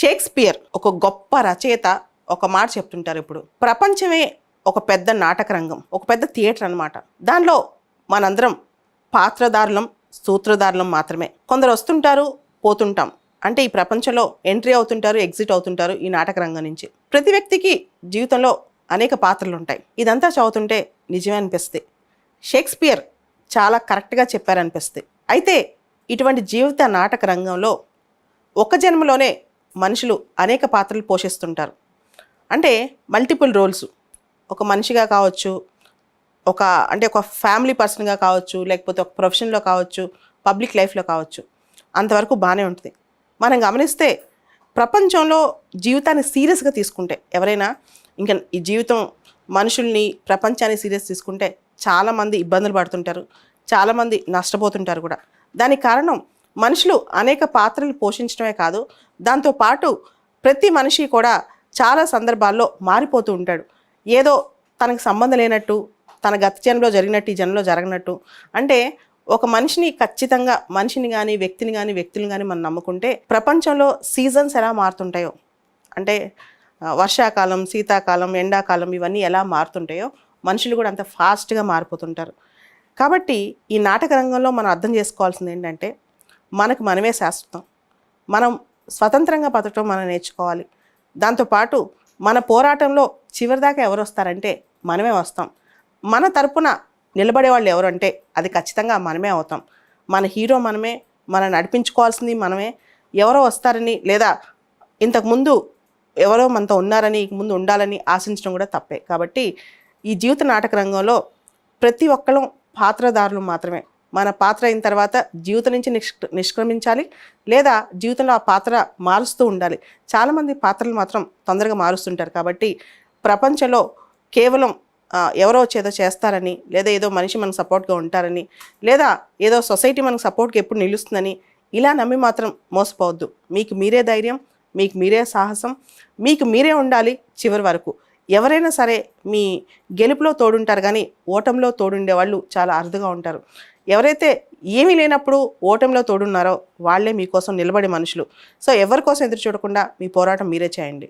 Shakespeare ఒక గొప్ప రచయిత ఒక మాట చెప్తుంటారు. ఇప్పుడు ప్రపంచమే ఒక పెద్ద నాటక రంగం, ఒక పెద్ద థియేటర్ అన్నమాట. దానిలో మనందరం పాత్రధారులం, సూత్రధారులం మాత్రమే. కొందరు వస్తుంటారు, పోతుంటాం. అంటే ఈ ప్రపంచంలో ఎంట్రీ అవుతుంటారు, ఎగ్జిట్ అవుతుంటారు ఈ నాటక రంగం నుంచి. ప్రతి వ్యక్తికి జీవితంలో అనేక పాత్రలు ఉంటాయి. ఇదంతా చదువుతుంటే నిజమే అనిపిస్తుంది. షేక్స్పియర్ చాలా కరెక్ట్గా చెప్పారనిపిస్తుంది. అయితే ఇటువంటి జీవిత నాటక రంగంలో ఒక జన్మలోనే మనుషులు అనేక పాత్రలు పోషిస్తుంటారు. అంటే మల్టిపుల్ రోల్స్. ఒక మనిషిగా కావచ్చు, ఒక ఫ్యామిలీ పర్సన్గా కావచ్చు, లేకపోతే ఒక ప్రొఫెషన్లో కావచ్చు, పబ్లిక్ లైఫ్లో కావచ్చు. అంతవరకు బాగానే ఉంటుంది. మనం గమనిస్తే ప్రపంచంలో జీవితాన్ని సీరియస్గా తీసుకుంటే ఎవరైనా ఇంకా ఈ జీవితం మనుషుల్ని ప్రపంచాన్ని సీరియస్ తీసుకుంటే చాలామంది ఇబ్బందులు పడుతుంటారు, చాలామంది నష్టపోతుంటారు కూడా. దానికి కారణం మనుషులు అనేక పాత్రలు పోషించడమే కాదు, దాంతోపాటు ప్రతి మనిషి కూడా చాలా సందర్భాల్లో మారిపోతూ ఉంటాడు. ఏదో తనకు సంబంధం లేనట్టు, తన గత జన్మలో జరిగినట్టు ఈ జన్మలో జరగనట్టు. అంటే ఒక మనిషిని ఖచ్చితంగా మనిషిని కానీ వ్యక్తులు కానీ మనం నమ్ముకుంటే ప్రపంచంలో సీజన్స్ ఎలా మారుతుంటాయో, అంటే వర్షాకాలం, శీతాకాలం, ఎండాకాలం ఇవన్నీ ఎలా మారుతుంటాయో మనుషులు కూడా అంత ఫాస్ట్గా మారిపోతుంటారు. కాబట్టి ఈ నాటక రంగంలో మనం అర్థం చేసుకోవాల్సింది ఏంటంటే మనకు మనమే శాశ్వతం. మనం స్వతంత్రంగా బతకడం మనం నేర్చుకోవాలి. దాంతోపాటు మన పోరాటంలో చివరిదాకా ఎవరు వస్తారంటే మనమే వస్తాం. మన తరపున నిలబడే వాళ్ళు ఎవరు అంటే అది ఖచ్చితంగా మనమే అవుతాం. మన హీరో మనమే, మనం నడిపించుకోవాల్సింది మనమే. ఎవరో వస్తారని లేదా ఇంతకుముందు ఎవరో మనతో ఉన్నారని ముందు ఉండాలని ఆశించడం కూడా తప్పే. కాబట్టి ఈ జీవిత నాటక రంగంలో ప్రతి ఒక్కళ్ళం పాత్రధారులు మాత్రమే. మన పాత్ర అయిన తర్వాత జీవితం నుంచి నిష్క్రమించాలి, లేదా జీవితంలో ఆ పాత్ర మారుస్తూ ఉండాలి. చాలామంది పాత్రలు మాత్రం తొందరగా మారుస్తుంటారు. కాబట్టి ప్రపంచంలో కేవలం ఎవరో వచ్చి ఏదో చేస్తారని, లేదా ఏదో మనిషి మనకు సపోర్ట్గా ఉంటారని, లేదా ఏదో సొసైటీ మనకు సపోర్ట్గా ఎప్పుడు నిలుస్తుందని ఇలా నమ్మి మాత్రం మోసపోవద్దు. మీకు మీరే ధైర్యం, మీకు మీరే సాహసం, మీకు మీరే ఉండాలి చివరి వరకు. ఎవరైనా సరే మీ గెలుపులో తోడుంటారు, కానీ ఓటంలో తోడుండే వాళ్ళు చాలా అరుదుగా ఉంటారు. ఎవరైతే ఏమీ లేనప్పుడు ఓటంలో తోడున్నారో వాళ్ళే మీకోసం నిలబడే మనుషులు. సో ఎవరి కోసం ఎదురు చూడకుండా మీ పోరాటం మీరే చేయండి.